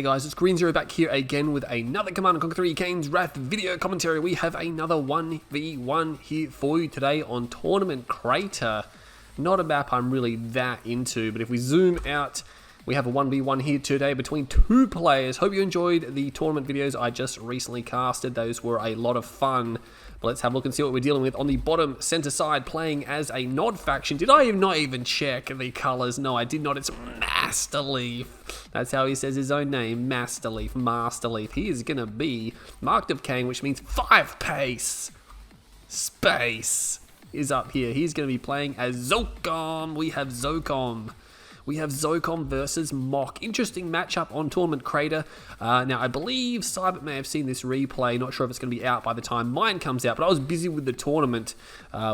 Hey guys, it's Green Zero back here again with another Command & Conquer 3 Kane's Wrath video commentary. We have another 1v1 here for you today on Tournament Crator. Not a map I'm really that into, but if we zoom out, we have a 1v1 here today between two players. Hope you enjoyed the tournament videos I just recently casted. Those were a lot of fun. But let's have a look and see what we're dealing with on the bottom center side, playing as a Nod faction. Did I not even check the colors? No, I did not. It's Masterleaf. That's how he says his own name, Masterleaf, Masterleaf. He is going to be Marked of Kane, which means 5 pace. Space is up here. He's going to be playing as Zocom. We have Zocom. We have Zocom versus Mock. Interesting matchup on Tournament Crator. Now, I believe Cybert may have seen this replay. Not sure if it's going to be out by the time mine comes out, but I was busy with the tournament,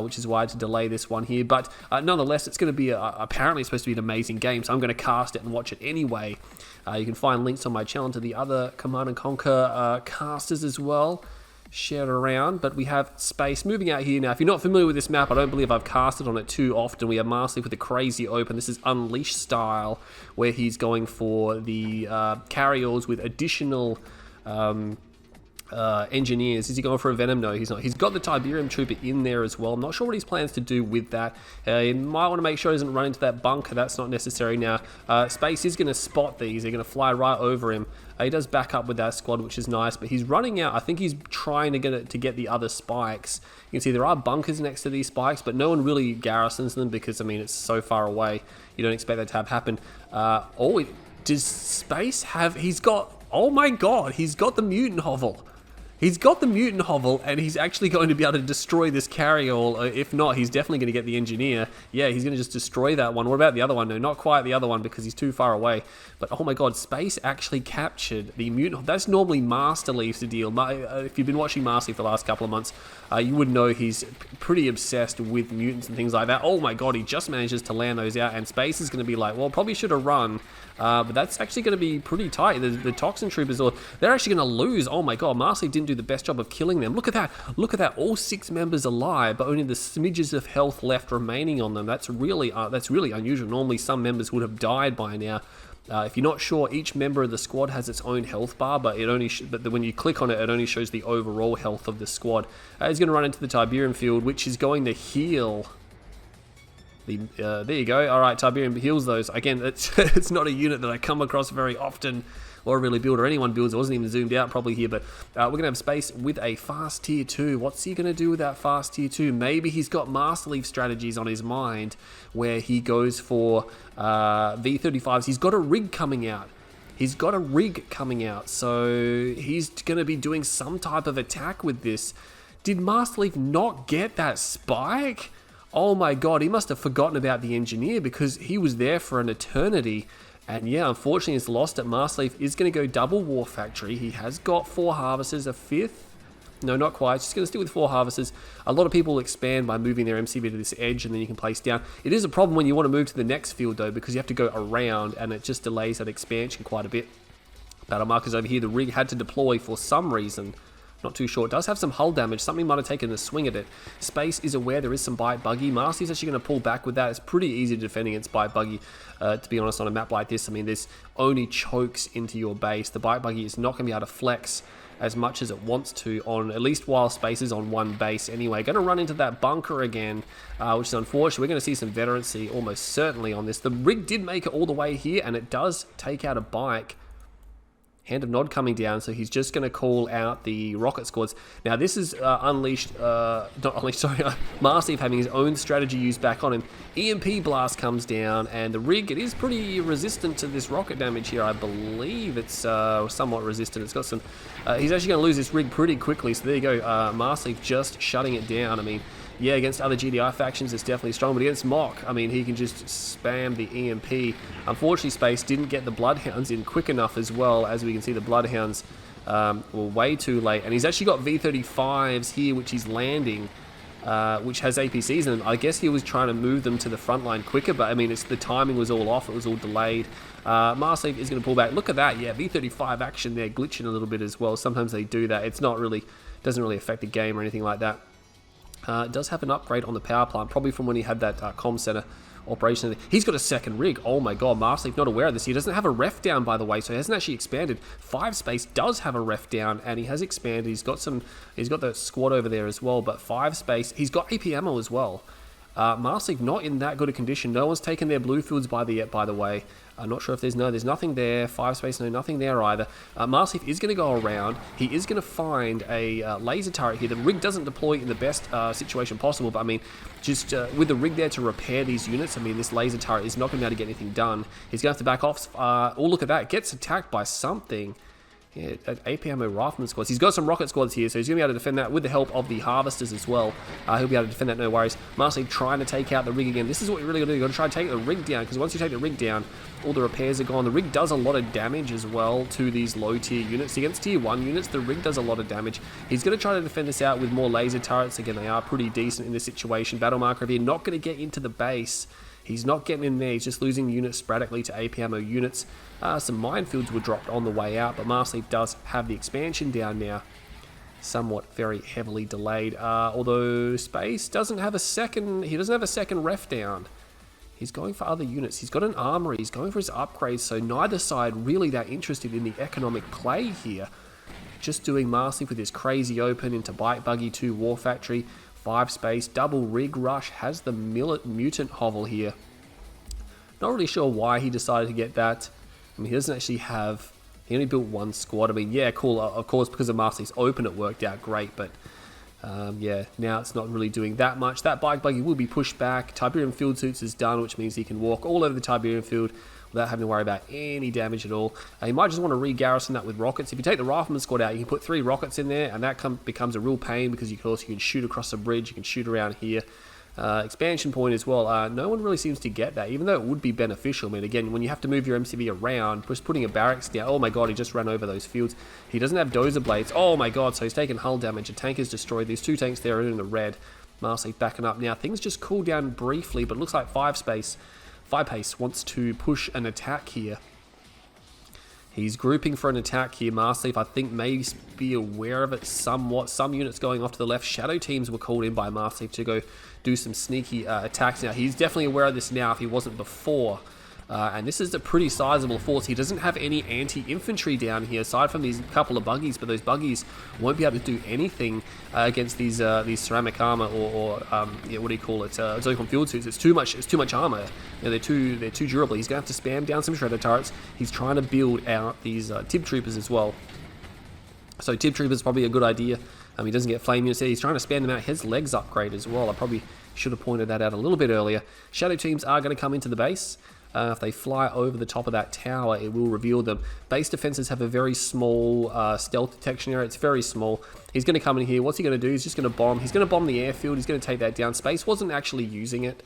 which is why I had to delay this one here. But nonetheless, it's going to be, apparently supposed to be an amazing game, so I'm going to cast it and watch it anyway. You can find links on my channel to the other Command & Conquer casters as well. Shared around, but we have Space moving out here now. If you're not familiar with this map, I don't believe I've casted on it too often. We have Masterleaf with a crazy open. This is Unleash style, where he's going for the carry-alls with additional engineers. Is he going for a Venom? No, he's not. He's got the Tiberium Trooper in there as well. I'm not sure what his plans to do with that. He might want to make sure he doesn't run into that bunker. That's not necessary now. Space is going to spot these. They're going to fly right over him. He does back up with that squad, which is nice, but he's running out. I think he's trying to get the other spikes. You can see there are bunkers next to these spikes, but no one really garrisons them because, I mean, it's so far away. You don't expect that to have happen. Does Space have... He's got... Oh my god, he's got the Mutant Hovel. He's got the Mutant Hovel, and he's actually going to be able to destroy this carry-all. If not, he's definitely going to get the Engineer. Yeah, he's going to just destroy that one. What about the other one? No, not quite the other one because he's too far away. But, oh my god, Space actually captured the Mutant Hovel. That's normally Masterleaf's deal. If you've been watching Masterleaf for the last couple of months, you would know he's pretty obsessed with mutants and things like that. Oh my god, he just manages to land those out, and Space is going to be like, well, probably should have run. But that's actually going to be pretty tight. The Toxin Troopers, they're actually going to lose. Oh my god, Masterleaf didn't do the best job of killing them. Look at that. Look at that. All 6 members alive, but only the smidges of health left remaining on them. That's really unusual. Normally, some members would have died by now. If you're not sure, each member of the squad has its own health bar, but when you click on it, it only shows the overall health of the squad. He's going to run into the Tiberium field, which is going to heal. There you go. All right, Tiberium heals those. Again, it's not a unit that I come across very often, or really build, or anyone builds. It wasn't even zoomed out probably here, but we're going to have Space with a fast tier 2. What's he going to do with that fast tier 2? Maybe he's got Masterleaf strategies on his mind, where he goes for V35s. He's got a rig coming out. So he's going to be doing some type of attack with this. Did Masterleaf not get that spike? Oh my god, he must have forgotten about the Engineer because he was there for an eternity. And yeah, unfortunately, it's lost at Masterleaf. Is going to go double War Factory. He has got 4 Harvesters, a 5th. No, not quite. Just going to stick with 4 Harvesters. A lot of people expand by moving their MCV to this edge, and then you can place down. It is a problem when you want to move to the next field, though, because you have to go around, and it just delays that expansion quite a bit. Battle markers over here. The rig had to deploy for some reason. Not too sure. It does have some hull damage. Something might have taken a swing at it. Space is aware there is some Bite Buggy. Master's actually going to pull back with that. It's pretty easy to defend against Bite Buggy, to be honest, on a map like this. I mean, this only chokes into your base. The Bite Buggy is not going to be able to flex as much as it wants to, on at least while Space is on one base anyway. Going to run into that bunker again, which is unfortunate. We're going to see some veterancy almost certainly on this. The rig did make it all the way here, and it does take out a bike. Hand of Nod coming down, so he's just going to call out the rocket squads. Now, this is Masterleaf having his own strategy used back on him. EMP blast comes down, and the rig, it is pretty resistant to this rocket damage here. I believe it's somewhat resistant. It's got some... he's actually going to lose this rig pretty quickly, so there you go. Masterleaf just shutting it down. I mean, yeah, against other GDI factions, it's definitely strong, but against Mock, I mean, he can just spam the EMP. Unfortunately, Space didn't get the Bloodhounds in quick enough as well. As we can see, the Bloodhounds were way too late, and he's actually got V35s here, which he's landing, which has APCs in them. I guess he was trying to move them to the front line quicker, but I mean, the timing was all off. It was all delayed. Masterleaf is going to pull back. Look at that. Yeah, V35 action there, glitching a little bit as well. Sometimes they do that. It's not really, doesn't really affect the game or anything like that. It does have an upgrade on the power plant, probably from when he had that comm center operation. He's got a second rig. Oh my god, Masterleaf not aware of this. He doesn't have a ref down, by the way, so he hasn't actually expanded. 5 Space does have a ref down, and he has expanded. He's got the squad over there as well, but 5 Space, he's got AP ammo as well. Masterleaf not in that good a condition. No one's taken their blue fields by the way. I'm not sure if there's nothing there. 5 Space, no, nothing there either. Masterleaf is going to go around. He is going to find a laser turret here. The rig doesn't deploy in the best situation possible, but I mean, just with the rig there to repair these units, I mean, this laser turret is not going to be able to get anything done. He's going to have to back off. Oh, look at that. Gets attacked by something. Yeah, AP ammo rifleman squads. He's got some rocket squads here, so he's going to be able to defend that with the help of the harvesters as well. He'll be able to defend that, no worries. Masterleaf trying to take out the rig again. This is what you really got to do. You've got to try and take the rig down, because once you take the rig down, all the repairs are gone. The rig does a lot of damage as well to these low tier units. Against tier 1 units, the rig does a lot of damage. He's going to try to defend this out with more laser turrets. Again, they are pretty decent in this situation. Battle marker over here, not going to get into the base. He's not getting in there. He's just losing units sporadically to AP ammo units. Some minefields were dropped on the way out, but Masterleaf does have the expansion down now. Somewhat very heavily delayed. Although Space doesn't have a second. He doesn't have a second ref down. He's going for other units. He's got an armory. He's going for his upgrades. So neither side really that interested in the economic play here. Just doing Masterleaf with his crazy open into Bike Buggy 2 War Factory. 5 Space, double rig rush, has the mutant hovel here. Not really sure why he decided to get that. I mean, he doesn't actually have, he only built 1 squad. I mean, yeah, cool, of course, because of Masterleaf's open, it worked out great, but yeah, now it's not really doing that much. That Bike Buggy will be pushed back. Tiberium Field Suits is done, which means he can walk all over the Tiberium Field without having to worry about any damage at all. You might just want to re-garrison that with rockets. If you take the Rifleman squad out, you can put 3 rockets in there, and that becomes a real pain because you can shoot across the bridge, you can shoot around here. Expansion point as well. No one really seems to get that, even though it would be beneficial. I mean, again, when you have to move your MCV around, just putting a barracks down. Oh my god, he just ran over those fields. He doesn't have dozer blades. Oh my god, so he's taken hull damage. A tank is destroyed. These 2 tanks there are in the red. Masterleaf backing up now. Things just cool down briefly, but it looks like 5 Pace wants to push an attack here. He's grouping for an attack here. Masterleaf, I think, may be aware of it somewhat. Some units going off to the left. Shadow teams were called in by Masterleaf to go do some sneaky attacks. Now, he's definitely aware of this now if he wasn't before. And this is a pretty sizable force. He doesn't have any anti-infantry down here, aside from these couple of buggies, but those buggies won't be able to do anything against these ceramic armor or yeah, what do you call it? Zircon field suits. It's too much armor. You know, they're too durable. He's going to have to spam down some shredder turrets. He's trying to build out these tib troopers as well. So tib troopers is probably a good idea. He doesn't get flame units there. He's trying to spam them out. His legs upgrade as well. I probably should have pointed that out a little bit earlier. Shadow teams are going to come into the base. If they fly over the top of that tower, it will reveal them. Base defenses have a very small stealth detection area. It's very small. He's going to come in here. What's he going to do? He's just going to bomb. He's going to bomb the airfield. He's going to take that down. Space wasn't actually using it.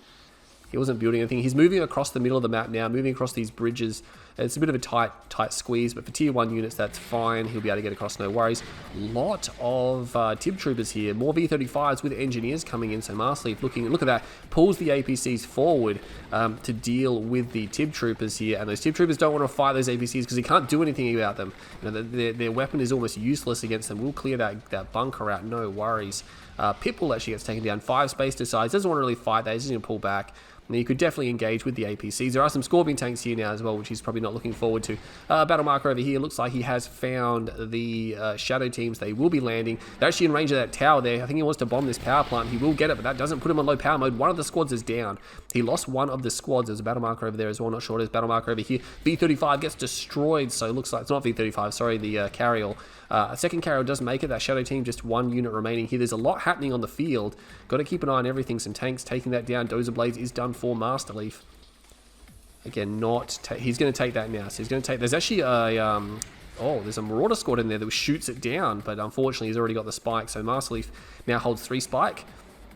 He wasn't building anything. He's moving across the middle of the map now, moving across these bridges. It's a bit of a tight squeeze, but for tier 1 units, that's fine. He'll be able to get across, no worries. Lot of tib troopers here. More V-35s with engineers coming in. So Masterleaf look at that, pulls the APCs forward to deal with the tib troopers here. And those tib troopers don't want to fight those APCs because he can't do anything about them. You know, their weapon is almost useless against them. We'll clear that bunker out, no worries. Pitbull actually gets taken down. 5 Space decides, doesn't want to really fight that. He's just going to pull back. Now, you could definitely engage with the APCs. There are some Scorpion tanks here now as well, which he's probably not looking forward to. Battle marker over here. Looks like he has found the Shadow teams. They will be landing. They're actually in range of that tower there. I think he wants to bomb this power plant. He will get it, but that doesn't put him on low power mode. One of the squads is down. He lost one of the squads. There's a battle marker over there as well. Not sure. There's battle marker over here. V-35 gets destroyed, so it looks like it's not V-35. Sorry, the carrier. A second carrier does make it. That Shadow team, just 1 unit remaining here. There's a lot happening on the field. Got to keep an eye on everything. Some tanks taking that down. Dozer Blades is done for Masterleaf. Again, he's going to take that now. So he's going to take... There's actually a... there's a Marauder squad in there that shoots it down, but unfortunately he's already got the spike. So Masterleaf now holds 3 spike.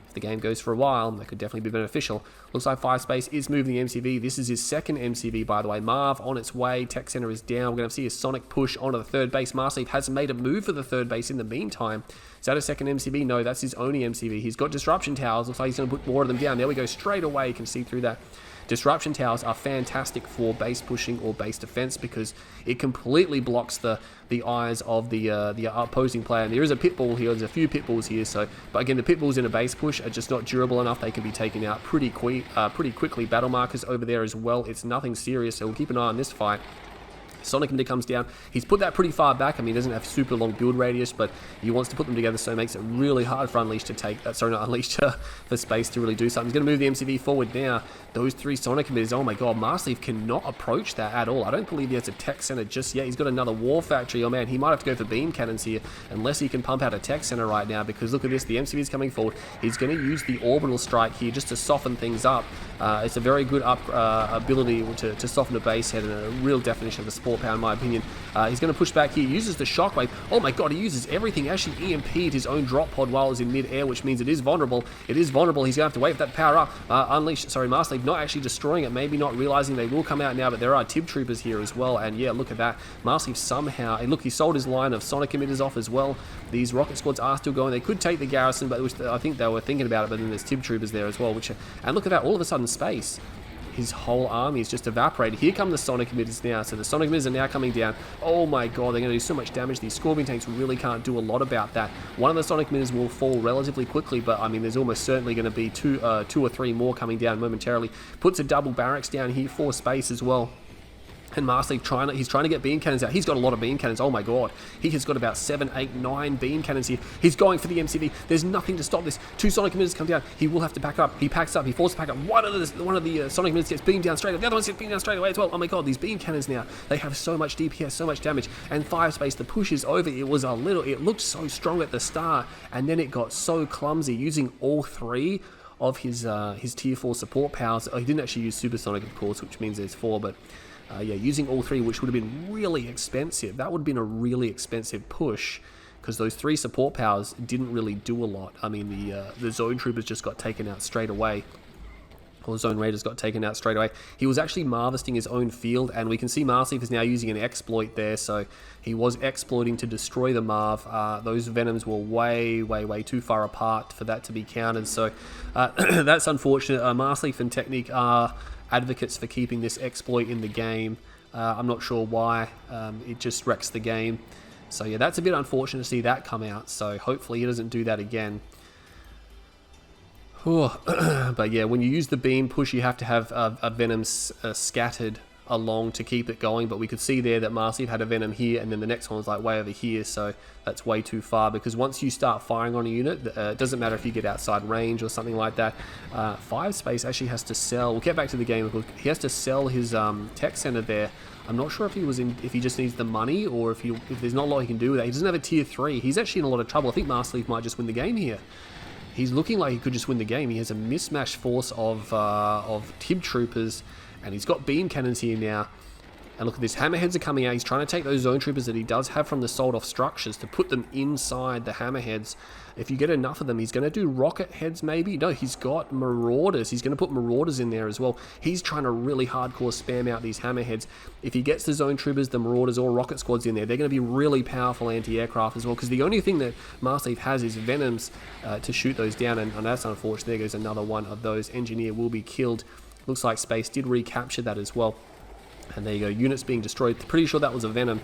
If the game goes for a while, that could definitely be beneficial. Looks like 5 Space is moving the MCV. This is his second MCV, by the way. MARV on its way. Tech Center is down. We're going to see a sonic push onto the 3rd base. Masterleaf has made a move for the 3rd base in the meantime. Is that a second MCV? No, that's his only MCV. He's got disruption towers. Looks like he's going to put more of them down. There we go. Straight away. You can see through that. Disruption towers are fantastic for base pushing or base defense because it completely blocks the eyes of the opposing player. And there is a pit bull here. There's a few pit bulls here. So, but again, the pit bulls in a base push are just not durable enough. They can be taken out pretty quickly. Battle markers over there as well. It's nothing serious. So we'll keep an eye on this fight. Sonic Emitter comes down. He's put that pretty far back. I mean, he doesn't have super long build radius, but he wants to put them together, so it makes it really hard for Unleashed to take that. Sorry, not Unleashed, for Space to really do something. He's going to move the MCV forward now. Those 3 Sonic Emitters, oh my god, Masterleaf cannot approach that at all. I don't believe he has a tech center just yet. He's got another War Factory. Oh man, he might have to go for beam cannons here, unless he can pump out a tech center right now, because look at this, the MCV is coming forward. He's going to use the orbital strike here just to soften things up. It's a very good ability to soften a base head and a real definition of a support power in my opinion. He's going to push back here, uses the shockwave. Oh my god, he uses everything. Actually EMP'd his own drop pod while it was in mid-air, which means it is vulnerable. It is vulnerable. He's going to have to wait for that to power up. Masterleaf not actually destroying it, maybe not realizing they will come out now, but there are Tib Troopers here as well, and yeah, look at that. Masterleaf somehow, and look, he sold his line of Sonic Emitters off as well. These rocket squads are still going. They could take the garrison, but I think they were thinking about it, but then there's Tib Troopers there as well, and look at that, all of a sudden Space. His whole army is just evaporated. Here come the Sonic Emitters now. So the Sonic Emitters are now coming down. Oh my god, they're going to do so much damage. These Scorpion tanks really can't do a lot about that. One of the Sonic Emitters will fall relatively quickly, but I mean, there's almost certainly going to be two or three more coming down momentarily. Puts a double barracks down here for Space as well. And Masterleaf he's trying to get beam cannons out. He's got a lot of beam cannons. Oh my god. He has got about 7, 8, 9 beam cannons here. He's going for the MCV. There's nothing to stop this. 2 Sonic Emitters come down. He will have to back up. He packs up. He forces back up. One of the Sonic Emitters gets beamed down straight away. The other one gets beamed down straight away as well. Oh my god, these beam cannons now. They have so much DPS, so much damage. And Fire Space, the push is over. It looked so strong at the start. And then it got so clumsy using all 3 of his tier 4 support powers. Oh, he didn't actually use Supersonic, of course, which means there's 4, but yeah, using all 3, which would have been really expensive. That would have been a really expensive push, because those 3 support powers didn't really do a lot. I mean, the Zone Troopers just got taken out straight away. Or Zone Raiders got taken out straight away. He was actually marvesting his own field, and we can see Masterleaf is now using an exploit there, so he was exploiting to destroy the MARV. Those Venoms were way, way, way too far apart for that to be counted, so that's unfortunate. Masterleaf and Technique are advocates for keeping this exploit in the game. I'm not sure why. It just wrecks the game. So yeah, that's a bit unfortunate to see that come out, so hopefully he doesn't do that again. But yeah, when you use the beam push, you have to have a Venom scattered along to keep it going, but we could see there that Masterleaf had a Venom here, and then the next one was like way over here, so that's way too far, because once you start firing on a unit, it doesn't matter if you get outside range or something like that. 5 Space actually has to sell, we'll get back to the game, he has to sell his tech center there. I'm not sure if he just needs the money, or if there's not a lot he can do with that. He doesn't have a tier 3, he's actually in a lot of trouble. I think Masterleaf might just win the game here. He's looking like he could just win the game. He has a mismatched force of Tib Troopers, and he's got beam cannons here now. And look at this, hammerheads are coming out. He's trying to take those Zone Troopers that he does have from the sold off structures to put them inside the hammerheads. If you get enough of them, he's going to do rocket heads maybe. No, he's got Marauders. He's going to put Marauders in there as well. He's trying to really hardcore spam out these hammerheads. If he gets the Zone Troopers, the Marauders, or rocket squads in there, they're going to be really powerful anti-aircraft as well, because the only thing that Masterleaf has is Venoms to shoot those down, and that's unfortunate. There goes another one of those. Engineer will be killed. Looks like Space did recapture that as well. And there you go, units being destroyed. Pretty sure that was a Venom.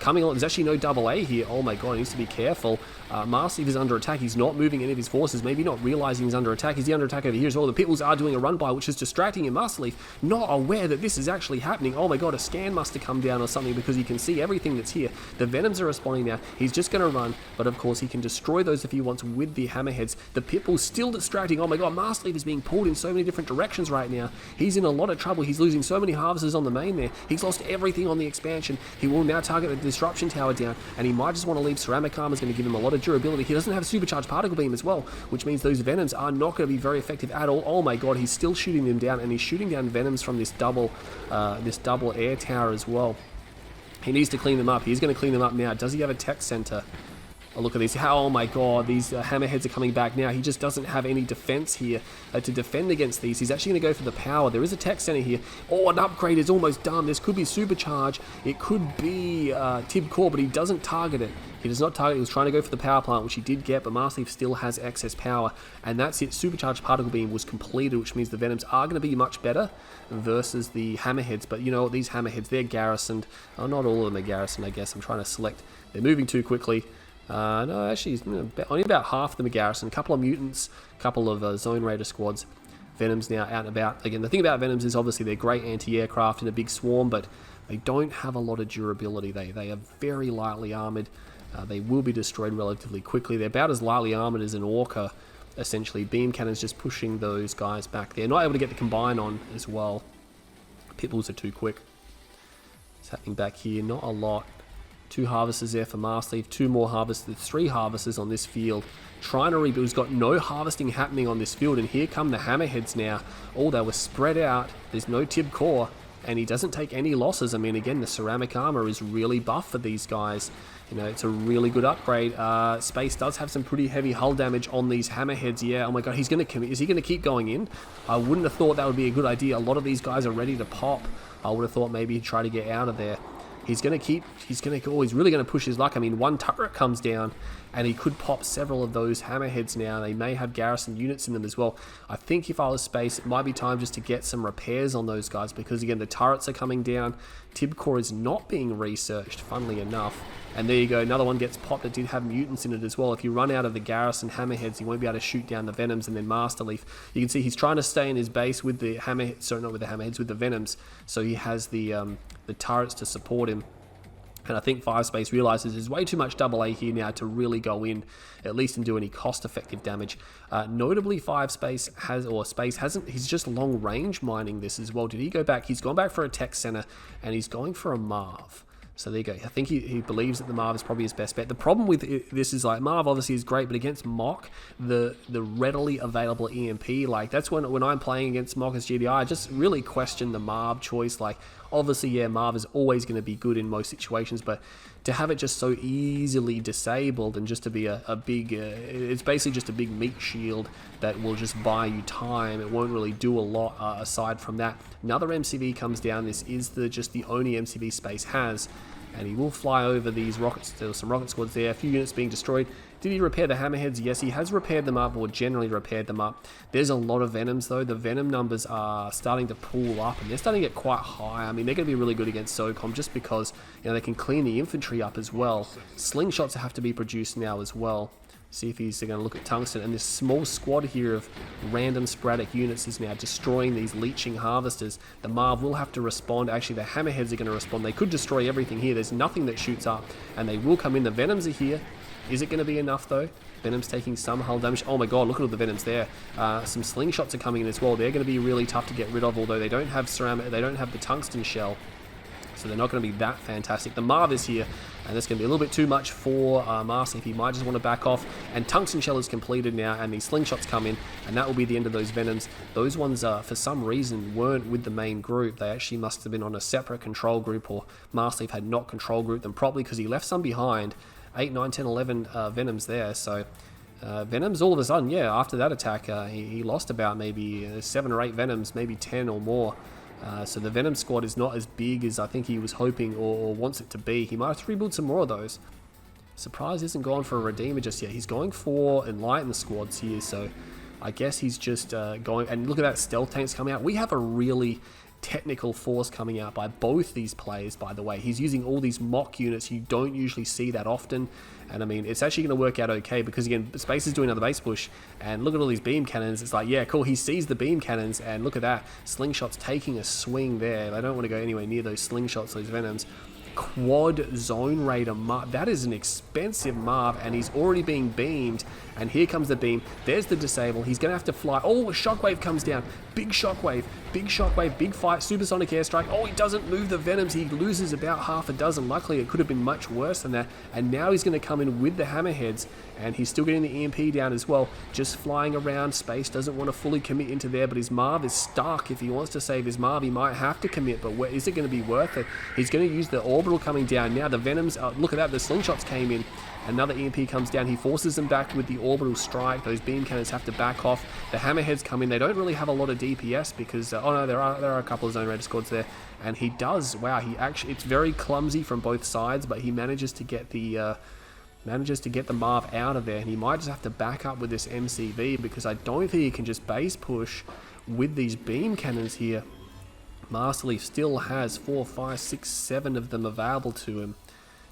Coming on, there's actually no double A here. Oh my god, he needs to be careful. Masterleaf is under attack. He's not moving any of his forces, maybe not realizing he's under attack. Is he under attack over here as well? The Pitbulls are doing a run by, which is distracting him. Masterleaf not aware that this is actually happening. Oh my god, a scan must have come down or something, because he can see everything that's here. The Venoms are responding now. He's just going to run, but of course he can destroy those if he wants with the hammerheads. The Pitbull's still distracting. Oh my god, Masterleaf is being pulled in so many different directions right now. He's in a lot of trouble. He's losing so many harvesters on the main there. He's lost everything on the expansion. He will now target the disruption tower down, and he might just want to leave ceramic armor. Is going to give him a lot of durability. He doesn't have a supercharged particle beam as well, which means those Venoms are not going to be very effective at all. Oh my god, he's still shooting them down, and he's shooting down Venoms from this double air tower as well. He needs to clean them up. He's going to clean them up now. Does he have a tech center? Oh, look at this. Oh my god, these hammerheads are coming back now. He just doesn't have any defense here to defend against these. He's actually going to go for the power. There is a tech center here. Oh, an upgrade is almost done. This could be supercharge. It could be Tib Core, but he doesn't target it. He does not target. He was trying to go for the power plant, which he did get, but Masterleaf still has excess power. And that's it. Supercharged Particle Beam was completed, which means the Venoms are going to be much better versus the Hammerheads. But you know what? These Hammerheads, they're garrisoned. Oh, not all of them are garrisoned, I guess. I'm trying to select. They're moving too quickly. No, actually, only about half of them are garrisoned. A couple of mutants, a couple of Zone Raider squads. Venoms now out and about. Again, the thing about Venoms is obviously they're great anti-aircraft in a big swarm, but they don't have a lot of durability. They are very lightly armored. They will be destroyed relatively quickly. They're about as lightly armored as an Orca, essentially. Beam cannons just pushing those guys back. They're not able to get the combine on as well. Pitbulls are too quick. What's happening back here? Not a lot. 2 harvesters there for Masterleaf, 2 more harvesters, 3 harvesters on this field. Trying to rebuild. He's got no harvesting happening on this field, and here come the Hammerheads now. Oh, they were spread out. There's no Tib Core, and he doesn't take any losses. I mean, again, the ceramic armor is really buff for these guys. You know, it's a really good upgrade. Space does have some pretty heavy hull damage on these Hammerheads. Yeah, oh my god, he's going to commit. Is he going to keep going in? I wouldn't have thought that would be a good idea. A lot of these guys are ready to pop. I would have thought maybe he'd try to get out of there. He's really going to push his luck. I mean, 1 turret comes down, and he could pop several of those Hammerheads now. They may have garrison units in them as well. I think if I was Space, it might be time just to get some repairs on those guys, because again, the turrets are coming down. Tib Core is not being researched, funnily enough. And there you go, another one gets popped that did have mutants in it as well. If you run out of the garrison Hammerheads, you won't be able to shoot down the Venoms. And then Masterleaf, you can see he's trying to stay in his base with the Hammerheads, sorry, not with the Hammerheads, with the Venoms. So he has the turrets to support him. And I think 5 Space realizes there's way too much AA here now to really go in, at least and do any cost-effective damage. Notably, 5 Space hasn't, he's just long-range mining this as well. Did he go back? He's gone back for a tech center, and he's going for a MARV. So there you go. I think he believes that the MARV is probably his best bet. The problem with this is, like, MARV obviously is great, but against Mock, the readily available EMP, like, that's when I'm playing against Mock as GDI, I just really question the MARV choice. Like, obviously, yeah, MARV is always going to be good in most situations, but to have it just so easily disabled and just to be a big, it's basically just a big meat shield that will just buy you time. It won't really do a lot aside from that. Another MCV comes down. This is just the only MCV Space has, and he will fly over these rockets. There's some rocket squads there, a few units being destroyed. Did he repair the Hammerheads? Yes, he has repaired them up, or generally repaired them up. There's a lot of Venoms, though. The Venom numbers are starting to pull up, and they're starting to get quite high. I mean, they're going to be really good against SOCOM just because, you know, they can clean the infantry up as well. Slingshots have to be produced now as well. See if he's going to look at Tungsten. And this small squad here of random sporadic units is now destroying these leeching harvesters. The MARV will have to respond. Actually, the Hammerheads are going to respond. They could destroy everything here. There's nothing that shoots up, and they will come in. The Venoms are here. Is it going to be enough, though? Venom's taking some hull damage. Oh my god, look at all the Venoms there. Some slingshots are coming in as well. They're going to be really tough to get rid of, although they don't have ceramic, they don't have the tungsten shell. So they're not going to be that fantastic. The MARV is here, and that's going to be a little bit too much for Masterleaf. He might just want to back off. And tungsten shell is completed now, and these slingshots come in, and that will be the end of those Venoms. Those ones, for some reason, weren't with the main group. They actually must have been on a separate control group, or Masterleaf had not control grouped them properly because he left some behind. 8, 9, 10, 11 Venoms there. So Venoms all of a sudden, yeah, after that attack, he lost about maybe 7 or 8 Venoms, maybe 10 or more. So the Venom squad is not as big as I think he was hoping or wants it to be. He might have to rebuild some more of those. Surprise isn't going for a Redeemer just yet. He's going for Enlighten squads here, so I guess he's just going... And look at that, stealth tanks coming out. We have a really technical force coming out by both these players, by the way. He's using all these mock units you don't usually see that often, and I mean, it's actually going to work out okay because, again, Space is doing another base push, and look at all these beam cannons. It's like, yeah, cool, he sees the beam cannons, and look at that, slingshots taking a swing there. They don't want to go anywhere near those slingshots, those Venoms. Quad Zone Raider MARV. That is an expensive MARV, and he's already being beamed, and here comes the beam. There's the disable. He's going to have to fly. Oh, a shockwave comes down. Big shockwave, big fight, supersonic airstrike. Oh, he doesn't move the Venoms. He loses about half a dozen. Luckily, it could have been much worse than that, and now he's going to come in with the Hammerheads, and he's still getting the EMP down as well. Just flying around. Space doesn't want to fully commit into there, but his MARV is stuck. If he wants to save his MARV, he might have to commit, but is it going to be worth it? He's going to use the orbital coming down now. The Venoms, look at that, the slingshots came in. Another EMP comes down. He forces them back with the orbital strike. Those beam cannons have to back off. The hammerheads come in. They don't really have a lot of DPS because, oh no, there are a couple of zone raider squads there. And he does, wow, it's very clumsy from both sides, but he manages to get the MARV out of there, and he might just have to back up with this MCV because I don't think he can just base push with these beam cannons here. Masterleaf still has 4, 5, 6, 7 of them available to him.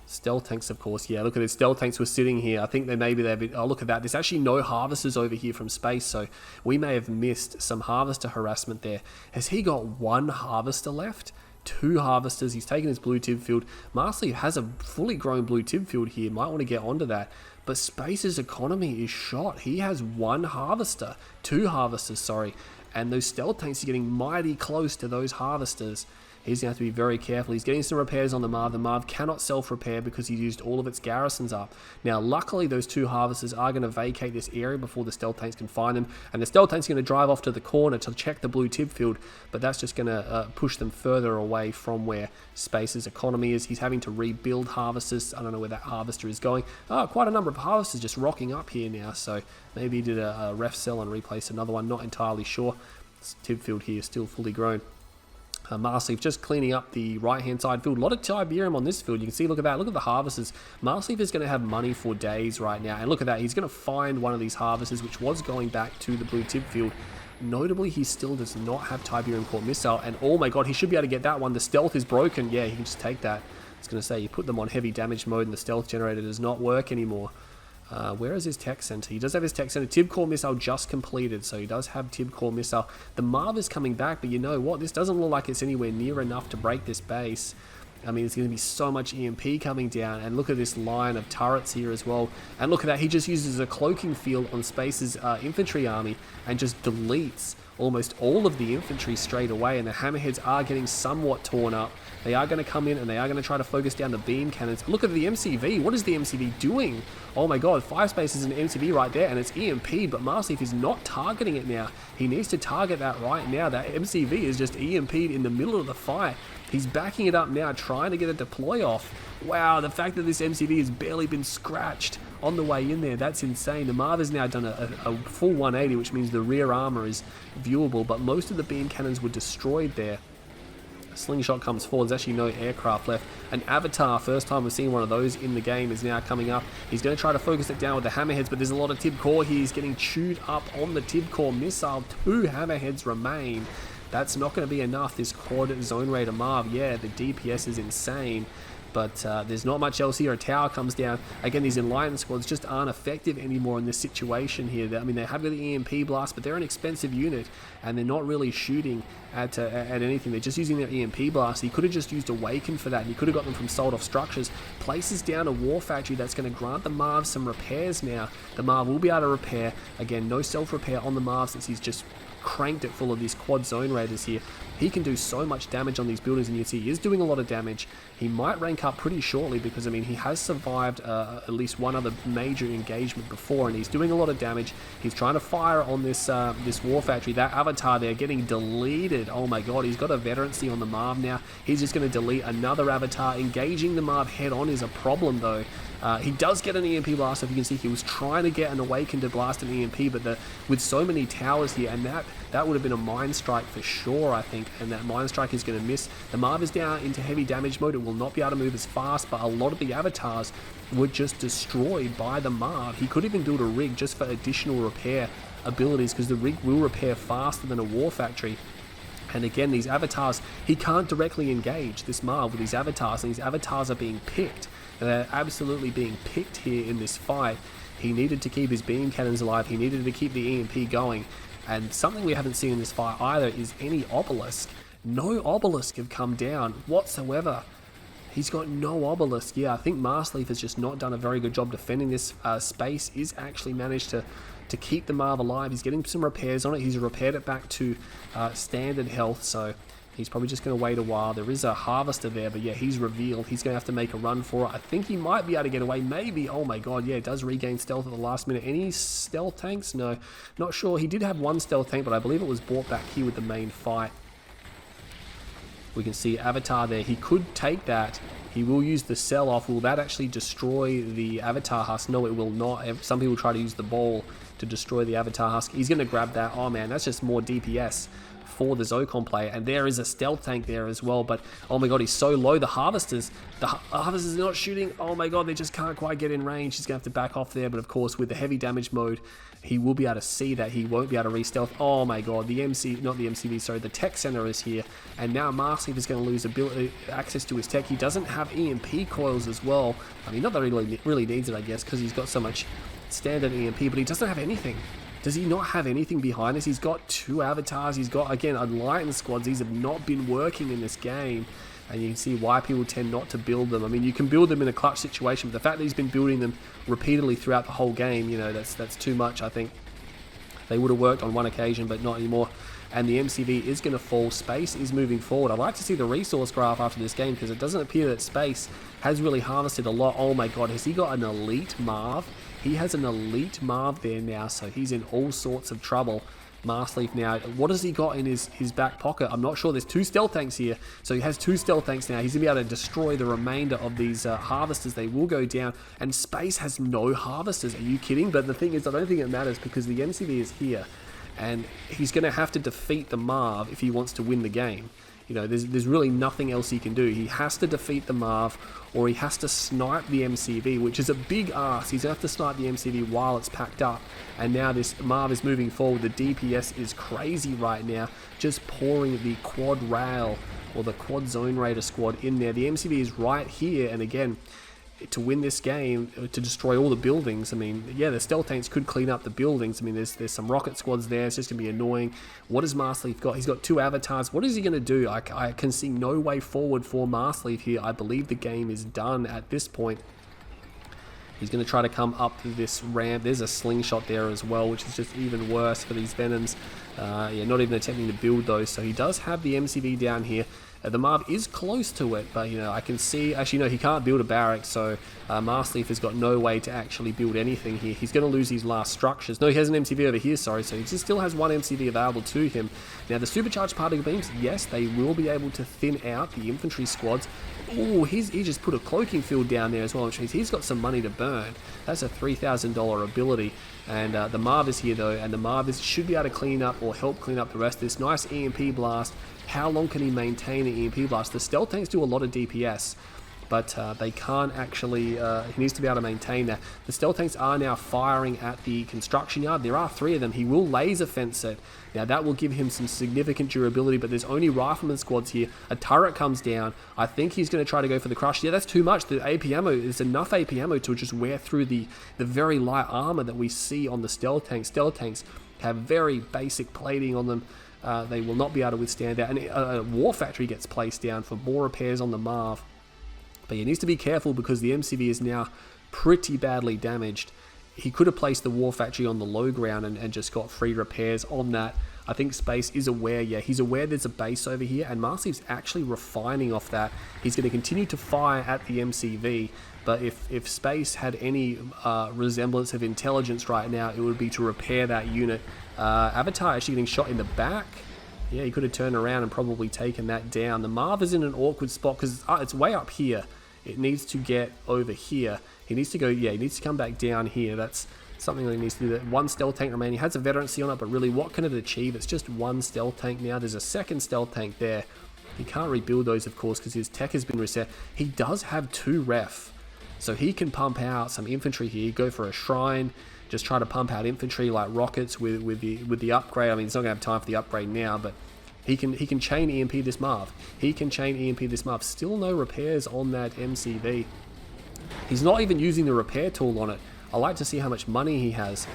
Stealth tanks, of course. Yeah, look at it. Stealth tanks were sitting here. I think they've... Oh, look at that. There's actually no harvesters over here from space, so we may have missed some harvester harassment there. Has he got 1 harvester left? 2 harvesters. He's taken his blue tib field. Masterleaf has a fully grown blue tib field here. Might want to get onto that. But Space's economy is shot. He has 1 harvester. 2 harvesters, sorry. And those stealth tanks are getting mighty close to those harvesters. He's going to have to be very careful. He's getting some repairs on the MARV. The MARV cannot self-repair because he's used all of its garrisons up. Now, luckily, those 2 harvesters are going to vacate this area before the stealth tanks can find them. And the stealth tank's going to drive off to the corner to check the blue tib field. But that's just going to push them further away from where Space's economy is. He's having to rebuild harvesters. I don't know where that harvester is going. Oh, quite a number of harvesters just rocking up here now. So maybe he did a ref cell and replaced another one. Not entirely sure. This tib field here is still fully grown. Masterleaf just cleaning up the right-hand side field. A lot of Tiberium on this field. You can see, look at that. Look at the harvesters. Masterleaf is going to have money for days right now. And look at that. He's going to find one of these harvesters, which was going back to the blue tib field. Notably, he still does not have Tiberium Core Missile. And oh my god, he should be able to get that one. The stealth is broken. Yeah, he can just take that. I was going to say, you put them on heavy damage mode and the stealth generator does not work anymore. Where is his tech center? He does have his tech center. Tib core missile just completed, so he does have tib core missile. The MARV is coming back, but you know what? This doesn't look like it's anywhere near enough to break this base. I mean, there's going to be so much EMP coming down, and look at this line of turrets here as well. And look at that, he just uses a cloaking field on Space's infantry army and just deletes almost all of the infantry straight away, and the hammerheads are getting somewhat torn up. They are going to come in and they are going to try to focus down the beam cannons. Look at the MCV. What is the MCV doing? Oh my god, 5 spaces in MCV right there, and it's EMP, but Masterleaf is not targeting it now. He needs to target that right now. That MCV is just EMP'd in the middle of the fight. He's backing it up now, trying to get a deploy off. Wow, the fact that this MCV has barely been scratched on the way in there, that's insane. The MARV has now done a full 180, which means the rear armor is viewable, but most of the beam cannons were destroyed there. A slingshot comes forward. There's actually no aircraft left. An avatar, first time we've seen one of those in the game, is now coming up. He's going to try to focus it down with the hammerheads, but there's a lot of tib core here. He's getting chewed up on the tib core missile. 2 hammerheads remain. That's not going to be enough. This quad zone raider MARV, yeah, the DPS is insane. But there's not much else here. A tower comes down. Again, these Enlightened squads just aren't effective anymore in this situation here. I mean, they have got the EMP blast, but they're an expensive unit, and they're not really shooting at anything. They're just using their EMP blast. He could have just used Awaken for that, and he could have got them from sold off structures. Places down a war factory that's going to grant the MARV some repairs now. The MARV will be able to repair. Again, no self-repair on the MARV since he's just cranked it full of these quad zone raiders here. He can do so much damage on these buildings, and you see he is doing a lot of damage. He might rank up pretty shortly because, I mean, he has survived at least one other major engagement before, and he's doing a lot of damage. He's trying to fire on this this war factory. That avatar there getting deleted. Oh my god, he's got a veterancy on the MARV now. He's just going to delete another avatar. Engaging the MARV head on is a problem though. He does get an EMP blast. If you can see, he was trying to get an Awaken to blast an EMP, but with so many towers here, and that would have been a Mind Strike for sure, I think, and that Mind Strike is going to miss. The MARV is down into heavy damage mode. It will not be able to move as fast, but a lot of the avatars were just destroyed by the MARV. He could even build a rig just for additional repair abilities, because the rig will repair faster than a war factory. And again, these avatars, he can't directly engage this MARV with these avatars, and these avatars are being picked. They're absolutely being picked here in this fight. He needed to keep his beam cannons alive. He needed to keep the EMP going. And something we haven't seen in this fight either is any obelisk. No obelisk have come down whatsoever. He's got no obelisk. Yeah, I think Masterleaf has just not done a very good job defending this space. He's actually managed to keep the MARV alive. He's getting some repairs on it. He's repaired it back to standard health, so he's probably just going to wait a while. There is a harvester there, but yeah, he's revealed. He's going to have to make a run for it. I think he might be able to get away. Maybe. Oh my god, yeah, it does regain stealth at the last minute. Any stealth tanks? No, not sure. He did have one stealth tank, but I believe it was brought back here with the main fight. We can see Avatar there. He could take that. He will use the sell-off. Will that actually destroy the Avatar Husk? No, it will not. Some people try to use the ball to destroy the Avatar Husk. He's going to grab that. Oh man, that's just more DPS for the Zocon player. And there is a stealth tank there as well. But oh my god, he's so low. The Harvesters are not shooting. Oh my god, they just can't quite get in range. He's going to have to back off there. But of course, with the heavy damage mode, he will be able to see that. He won't be able to re-stealth. Oh my god, the tech center is here. And now Masterleaf is going to lose access to his tech. He doesn't have EMP coils as well. I mean, not that he really needs it, I guess, because he's got so much standard EMP, but he doesn't have anything. Does he not have anything behind this? He's got 2 avatars. He's got, again, enlightened squads. These have not been working in this game. And you can see why people tend not to build them. I mean, you can build them in a clutch situation, but the fact that he's been building them repeatedly throughout the whole game, you know, that's too much, I think. They would have worked on one occasion, but not anymore. And the MCV is going to fall. Space is moving forward. I'd like to see the resource graph after this game, because it doesn't appear that Space has really harvested a lot. Oh my god, has he got an elite MARV? He has an elite MARV there now, so he's in all sorts of trouble. Masterleaf now, what has he got in his back pocket? I'm not sure. There's 2 stealth tanks here, so he has 2 stealth tanks now. He's going to be able to destroy the remainder of these harvesters. They will go down, and Space has no harvesters. Are you kidding? But the thing is, I don't think it matters, because the MCV is here, and he's going to have to defeat the MARV if he wants to win the game. You know, there's really nothing else he can do. He has to defeat the MARV, or he has to snipe the MCV, which is a big ask. He's going to have to snipe the MCV while it's packed up. And now this MARV is moving forward. The DPS is crazy right now, just pouring the quad rail, or the quad zone raider squad in there. The MCV is right here, and again, to win this game, to destroy all the buildings, I mean, yeah, the stealth tanks could clean up the buildings. I mean, there's some rocket squads there. It's just going to be annoying. What has Masterleaf got? He's got 2 avatars. What is he going to do? I can see no way forward for Masterleaf here. I believe the game is done at this point. He's going to try to come up this ramp. There's a slingshot there as well, which is just even worse for these Venoms. Yeah, not even attempting to build those. So he does have the MCV down here. The MARV is close to it, but you know, I can see, actually no, he can't build a barrack, so Masterleaf has got no way to actually build anything here. He's going to lose his last structures. No, he has an MCV over here, sorry, so he just still has 1 MCV available to him. Now the supercharged particle beams, yes, they will be able to thin out the infantry squads. Oh, he just put a cloaking field down there as well, which means he's got some money to burn. That's a $3,000 ability. And the MARV is here though, and the MARV should be able to clean up, or help clean up the rest of this. Nice EMP blast. How long can he maintain an EMP blast? The stealth tanks do a lot of DPS, but they can't actually, he needs to be able to maintain that. The stealth tanks are now firing at the construction yard. There are 3 of them. He will laser fence it. Now that will give him some significant durability, but there's only rifleman squads here. A turret comes down. I think he's going to try to go for the crush. Yeah, that's too much. The AP ammo, there's enough AP ammo to just wear through the very light armor that we see on the stealth tanks. Stealth tanks have very basic plating on them. They will not be able to withstand that. And a war factory gets placed down for more repairs on the MARV. But he needs to be careful, because the MCV is now pretty badly damaged. He could have placed the war factory on the low ground and just got free repairs on that. I think Space is aware, yeah, he's aware there's a base over here, and Masterleaf's actually refining off that. He's going to continue to fire at the MCV, but if Space had any resemblance of intelligence right now, it would be to repair that unit. Avatar actually getting shot in the back. Yeah, he could have turned around and probably taken that down. The MARV is in an awkward spot, because it's way up here. It needs to get over here. He needs to go, yeah, he needs to come back down here. That's something that he needs to do. That 1 stealth tank remaining. He has a veterancy on it, but really, what can it achieve? It's just 1 stealth tank now. There's a 2nd stealth tank there. He can't rebuild those, of course, because his tech has been reset. He does have 2 ref, so he can pump out some infantry here, go for a shrine, just try to pump out infantry like rockets with the upgrade. I mean, he's not going to have time for the upgrade now, but he can chain EMP this MARV. He can chain EMP this MARV. Still no repairs on that MCV. He's not even using the repair tool on it. I like to see how much money he has.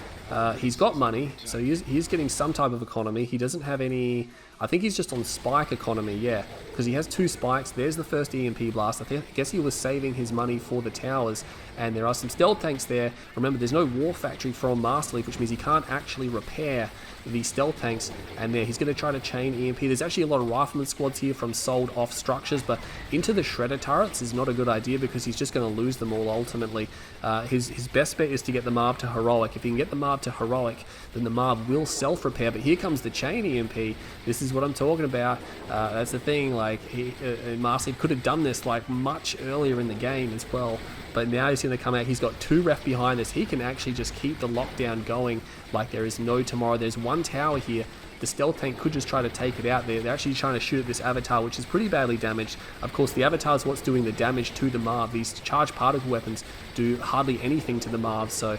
He's got money, so he's getting some type of economy. He doesn't have any... I think he's just on spike economy, yeah, because he has 2 spikes. There's the first EMP blast. I guess he was saving his money for the towers, and there are some stealth tanks there. Remember, there's no war factory from Masterleaf, which means he can't actually repair the stealth tanks, and there he's going to try to chain EMP. There's actually a lot of rifleman squads here from sold off structures, but into the shredder turrets is not a good idea, because he's just going to lose them all ultimately. His best bet is to get the MARV to heroic. If he can get the MARV to heroic, then the MARV will self-repair, but here comes the chain EMP. This is what I'm talking about. That's the thing, like, Masterleaf could have done this like much earlier in the game as well, but now he's going to come out. He's got 2 ref behind us. He can actually just keep the lockdown going like there is no tomorrow. There's 1 tower here. The stealth tank could just try to take it out there. They're actually trying to shoot at this avatar, which is pretty badly damaged. Of course, the avatar is what's doing the damage to the MARV. These charged particle weapons do hardly anything to the MARV, so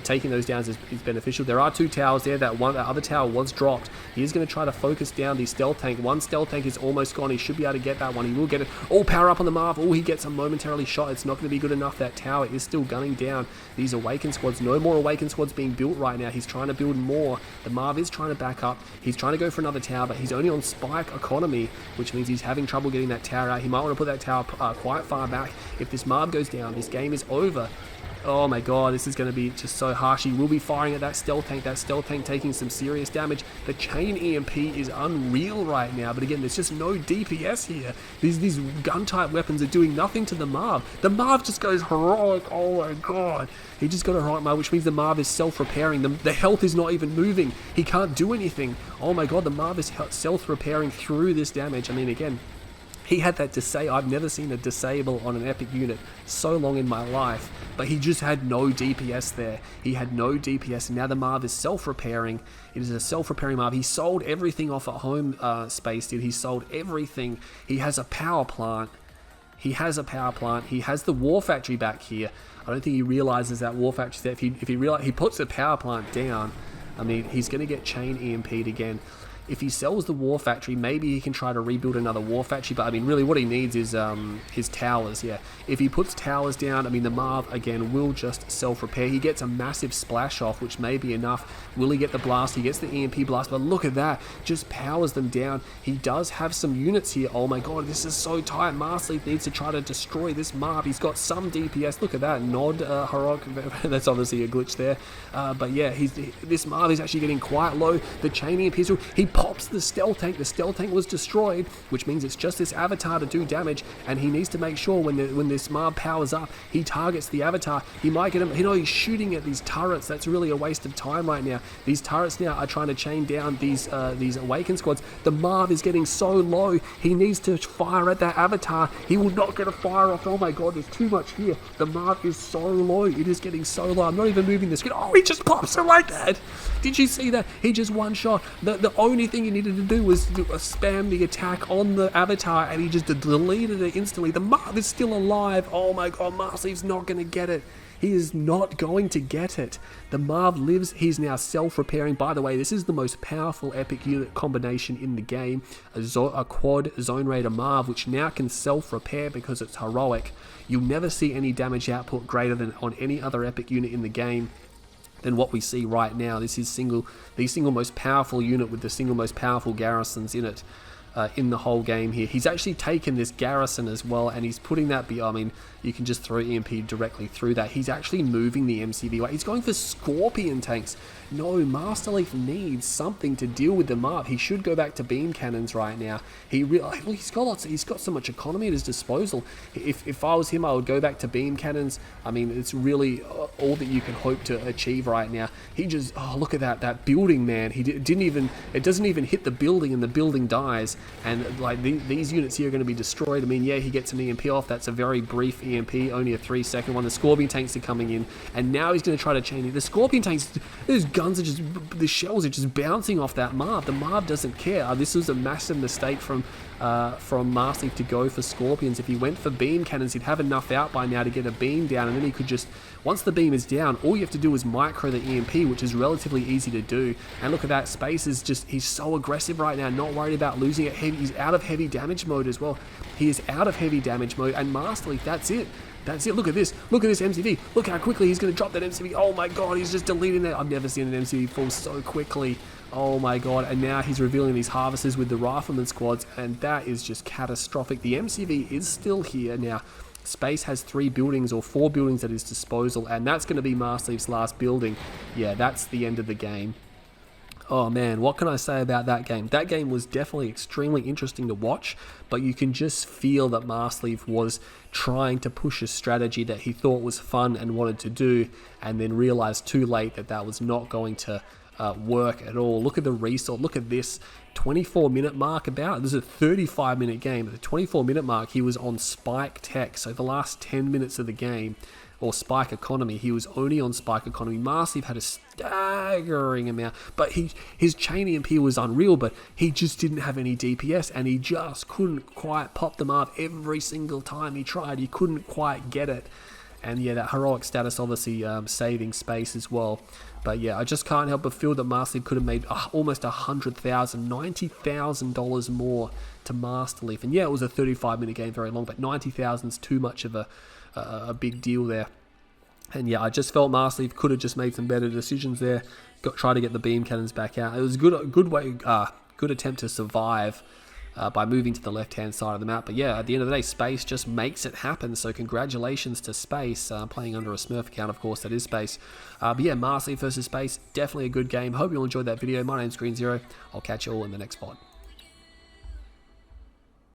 taking those down is beneficial. There are 2 towers there. That other tower was dropped. He is going to try to focus down the stealth tank. 1 stealth tank is almost gone. He should be able to get that one. He will get it. Oh, power up on the MARV. Oh, he gets a momentarily shot. It's not going to be good enough. That tower is still gunning down these awakened squads. No more awakened squads being built right now. He's trying to build more. The MARV is trying to back up. He's trying to go for another tower, but he's only on spike economy, which means he's having trouble getting that tower out. He might want to put that tower quite far back. If this MARV goes down, this game is over. Oh my god, this is going to be just so harsh. He will be firing at that stealth tank taking some serious damage. The chain EMP is unreal right now, but again, there's just no DPS here. These gun-type weapons are doing nothing to the MARV. The MARV just goes heroic. Oh my god. He just got a heroic MARV, which means the MARV is self-repairing. The health is not even moving. He can't do anything. Oh my god, the MARV is self-repairing through this damage. I mean, again, he had that disable. I've never seen a disable on an epic unit so long in my life, but he just had no DPS there. He had no DPS, and now the MARV is self-repairing. It is a self-repairing MARV. He sold everything off at home space, he sold everything. He has a power plant. He has the war factory back here. I don't think he realizes that war factory there. If he puts the power plant down, I mean, he's going to get chain EMP'd again. If he sells the war factory, maybe he can try to rebuild another war factory, but I mean, really what he needs is his towers, yeah. If he puts towers down, I mean, the MARV, again, will just self-repair. He gets a massive splash off, which may be enough. Will he get the blast? He gets the EMP blast, but look at that. Just powers them down. He does have some units here. Oh my god, this is so tight. Masterleaf needs to try to destroy this MARV. He's got some DPS. Look at that. Nod, heroic. That's obviously a glitch there. But yeah, this MARV is actually getting quite low. The chain EMP, he pops the stealth tank. The stealth tank was destroyed, which means it's just this avatar to do damage, and he needs to make sure when this MARV powers up, he targets the avatar. He might get him. You know, he's shooting at these turrets. That's really a waste of time right now. These turrets now are trying to chain down these awakened squads. The MARV is getting so low. He needs to fire at that avatar. He will not get a fire off. Oh my god, there's too much here. The MARV is so low. It is getting so low. I'm not even moving the screen. Oh, he just pops it like that. Did you see that? He just one shot. The only thing he needed to do was spam the attack on the avatar, and he just deleted it instantly. The MARV is still alive. Oh my god, Masterleaf's not going to get it. He is not going to get it. The MARV lives. He's now self-repairing. By the way, this is the most powerful epic unit combination in the game. A quad Zone Raider MARV, which now can self-repair because it's heroic. You'll never see any damage output greater than on any other epic unit in the game than what we see right now. This is the single most powerful unit with the single most powerful garrisons in it. In the whole game here. He's actually taken this garrison as well, and he's putting that, I mean, you can just throw EMP directly through that. He's actually moving the MCV away. He's going for scorpion tanks. No, Masterleaf needs something to deal with the MARV. He should go back to beam cannons right now. He's got so much economy at his disposal. If I was him, I would go back to beam cannons. I mean, it's really all that you can hope to achieve right now. He just, oh, look at that building, man. It doesn't even hit the building, and the building dies. And like these units here are going to be destroyed. I mean, yeah, he gets an EMP off. That's a very brief EMP, only a 3-second one. The scorpion tanks are coming in, and now he's going to try to chain it. The scorpion tanks, those guns are just, the shells are just bouncing off that MARV. The MARV doesn't care. This was a massive mistake from Masterleaf to go for scorpions. If he went for beam cannons, he'd have enough out by now to get a beam down, and then he could just, once the beam is down, all you have to do is micro the EMP, which is relatively easy to do. And look at that, Space is just, he's so aggressive right now, not worried about losing it. He's out of heavy damage mode as well. He is out of heavy damage mode, and Masterleaf, that's it. That's it. Look at this. Look at this MCV. Look how quickly he's going to drop that MCV. Oh my god, he's just deleting that. I've never seen an MCV fall so quickly. Oh my god. And now he's revealing these harvesters with the rifleman squads, and that is just catastrophic. The MCV is still here. Now, Space has 3 buildings or 4 buildings at his disposal, and that's going to be Masterleaf's last building. Yeah, that's the end of the game. Oh man, what can I say about that game? That game was definitely extremely interesting to watch, but you can just feel that Masterleaf was trying to push a strategy that he thought was fun and wanted to do, and then realized too late that that was not going to work at all. Look at the resource. Look at this 24-minute mark about. This is a 35-minute game. At the 24-minute mark, he was on spike tech. So the last 10 minutes of the game, or spike economy, he was only on spike economy. Masterleaf had a staggering amount, but his chain EMP was unreal, but he just didn't have any DPS, and he just couldn't quite pop them up every single time he tried. He couldn't quite get it. And yeah, that heroic status obviously saving space as well. But yeah, I just can't help but feel that Masterleaf could have made almost $100,000, $90,000 more to Masterleaf. And yeah, it was a 35-minute game, very long, but 90,000 is too much of a big deal there. And yeah, I just felt Masterleaf could have just made some better decisions there. Try to get the beam cannons back out. It was a good attempt to survive by moving to the left-hand side of the map. But yeah, at the end of the day, Space just makes it happen. So congratulations to Space, playing under a Smurf account, of course, that is Space. But yeah, Masterleaf versus Space, definitely a good game. Hope you all enjoyed that video. My name's Green Zero. I'll catch you all in the next VOD.